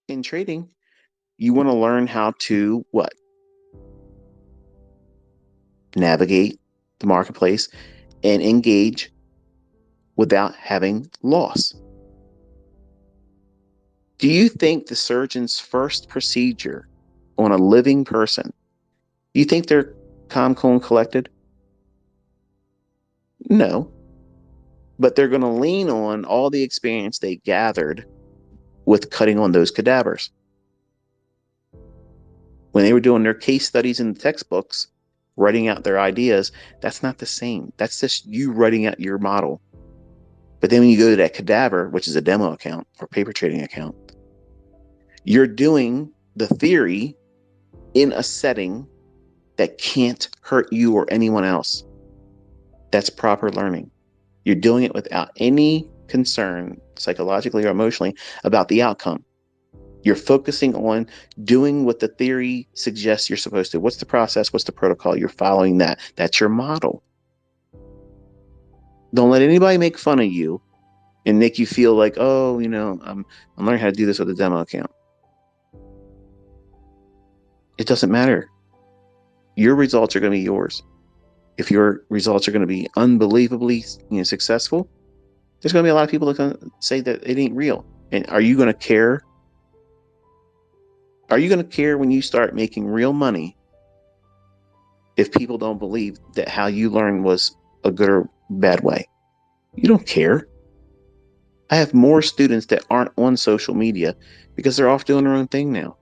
in trading, you want to learn how to what? Navigate the marketplace and engage without having loss. Do you think the surgeon's first procedure on a living person, do you think they're calm, cool, and collected? No, but they're going to lean on all the experience they gathered with cutting on those cadavers. When they were doing their case studies in the textbooks, writing out their ideas, that's not the same. That's just you writing out your model. But then when you go to that cadaver, which is a demo account or paper trading account, you're doing the theory in a setting that can't hurt you or anyone else. That's proper learning. You're doing it without any concern, psychologically or emotionally, about the outcome. You're focusing on doing what the theory suggests you're supposed to. What's the process? What's the protocol? You're following that. That's your model. Don't let anybody make fun of you and make you feel like, oh, I'm learning how to do this with a demo account. It doesn't matter. Your results are going to be yours. If your results are going to be unbelievably, successful, there's going to be a lot of people that can say that it ain't real. And are you going to care? Are you going to care when you start making real money if people don't believe that how you learned was a good or bad way? You don't care. I have more students that aren't on social media because they're off doing their own thing now.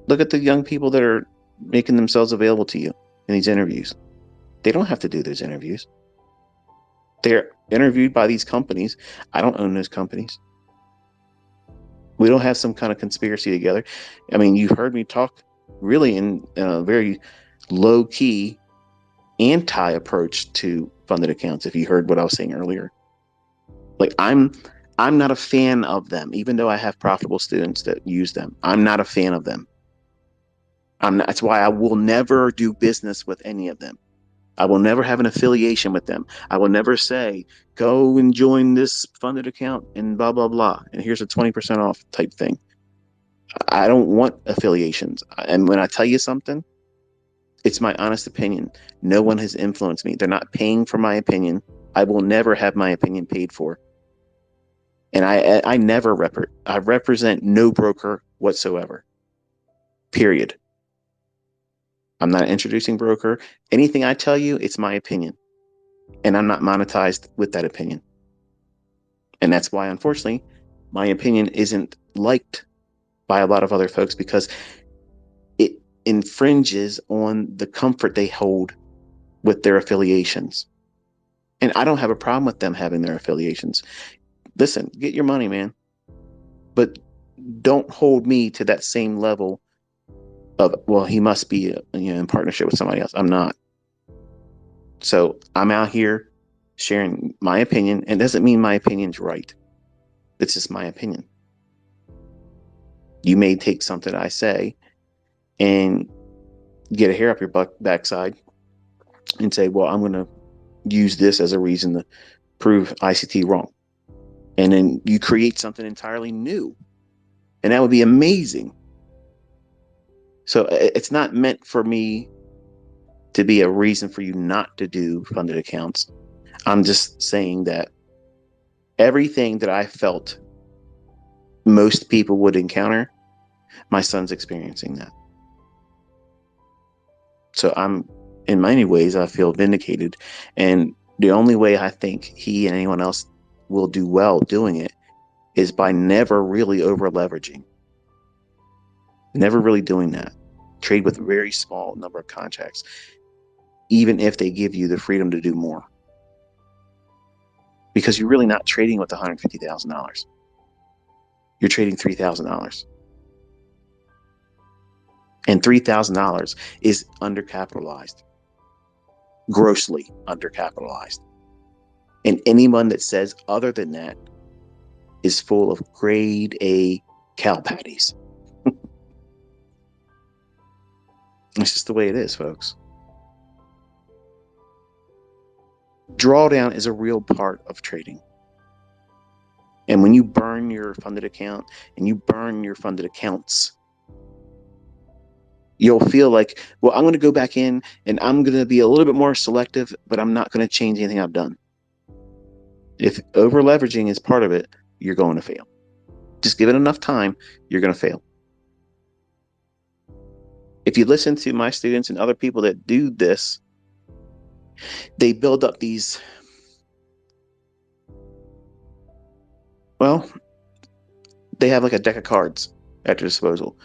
Look at the young people that are making themselves available to you in these interviews. They don't have to do those interviews. They're interviewed by these companies. I don't own those companies. We don't have some kind of conspiracy together. I mean, you've heard me talk really in a very low key anti approach to funded accounts. If you heard what I was saying earlier, like I'm not a fan of them, even though I have profitable students that use them. I'm not a fan of them. That's why I will never do business with any of them. I will never have an affiliation with them. I will never say, go and join this funded account and blah, blah, blah. And here's a 20% off type thing. I don't want affiliations. And when I tell you something, it's my honest opinion. No one has influenced me. They're not paying for my opinion. I will never have my opinion paid for. And I never I represent no broker whatsoever. Period. I'm not an introducing broker. Anything I tell you, it's my opinion. And I'm not monetized with that opinion. And that's why, unfortunately, my opinion isn't liked by a lot of other folks because it infringes on the comfort they hold with their affiliations. And I don't have a problem with them having their affiliations. Listen, get your money, man. But don't hold me to that same level of, well, he must be in partnership with somebody else. I'm not. So I'm out here sharing my opinion, and it doesn't mean my opinion's right. It's just my opinion. You may take something I say and get a hair up your backside and say, well, I'm going to use this as a reason to prove ICT wrong. And then you create something entirely new. And that would be amazing. So it's not meant for me to be a reason for you not to do funded accounts. I'm just saying that everything that I felt most people would encounter, my son's experiencing that. So in many ways, I feel vindicated. And the only way I think he and anyone else will do well doing it is by never really over leveraging, never really doing that. Trade with a very small number of contracts, even if they give you the freedom to do more. Because you're really not trading with $150,000. You're trading $3,000. And $3,000 is undercapitalized, grossly undercapitalized. And anyone that says other than that is full of grade A cow patties. It's just the way it is, folks. Drawdown is a real part of trading. And when you burn your funded account and you burn your funded accounts, you'll feel like, well, I'm going to go back in and I'm going to be a little bit more selective, but I'm not going to change anything I've done. If over leveraging is part of it, you're going to fail. Just give it enough time, you're going to fail. If you listen to my students and other people that do this, they build up these, well, they have like a deck of cards at their disposal,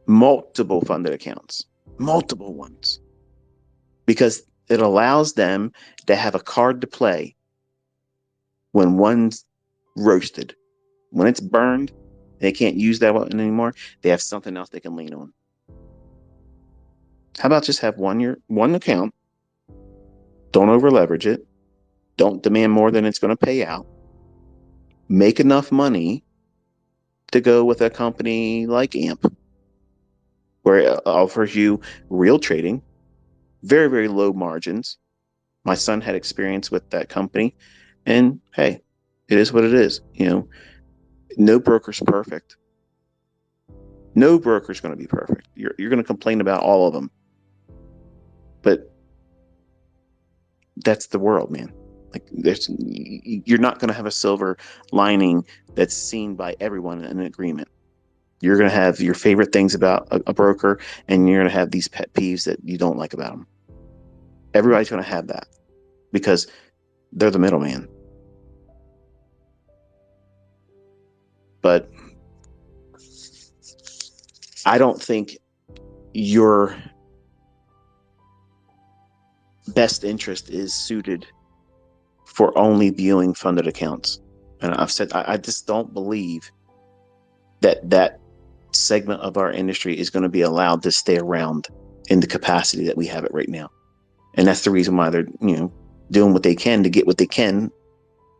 multiple funded accounts, multiple ones, because it allows them to have a card to play when one's roasted. When it's burned, they can't use that one anymore. They have something else they can lean on. How about just have one account? Don't over leverage it. Don't demand more than it's going to pay out. Make enough money to go with a company like AMP, where it offers you real trading, very, very low margins. My son had experience with that company, and hey, it is what it is. No broker's perfect. No broker's going to be perfect. You're going to complain about all of them, but that's the world, man. Like you're not going to have a silver lining that's seen by everyone in an agreement. You're going to have your favorite things about a broker, and you're going to have these pet peeves that you don't like about them. Everybody's going to have that because they're the middleman. But I don't think your best interest is suited for only viewing funded accounts. And I've said, I just don't believe that segment of our industry is going to be allowed to stay around in the capacity that we have it right now. And that's the reason why they're, doing what they can to get what they can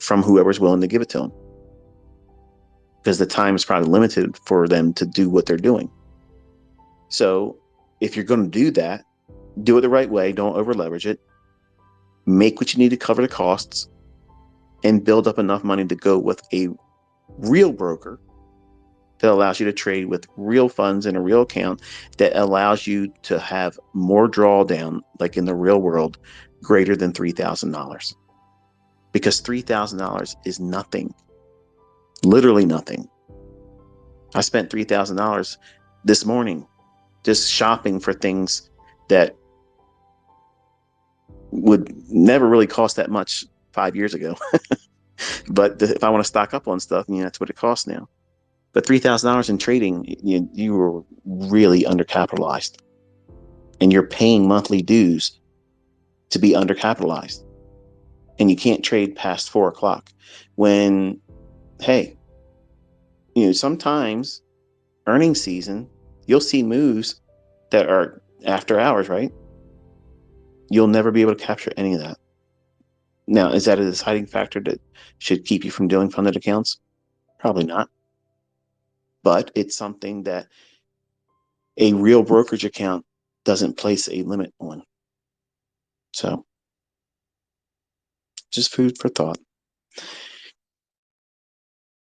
from whoever's willing to give it to them. Because the time is probably limited for them to do what they're doing. So if you're going to do that, do it the right way. Don't over leverage it. Make what you need to cover the costs and build up enough money to go with a real broker that allows you to trade with real funds in a real account, that allows you to have more drawdown, like in the real world, greater than $3,000. Because $3,000 is nothing, literally nothing. I spent $3,000 this morning just shopping for things that would never really cost that much 5 years ago. But if I want to stock up on stuff, that's what it costs now. But $3,000 in trading, you were really undercapitalized, and you're paying monthly dues to be undercapitalized, and you can't trade past 4 o'clock. When, hey, sometimes earnings season, you'll see moves that are after hours, right? You'll never be able to capture any of that. Now, is that a deciding factor that should keep you from doing funded accounts? Probably not. But it's something that a real brokerage account doesn't place a limit on. So just food for thought.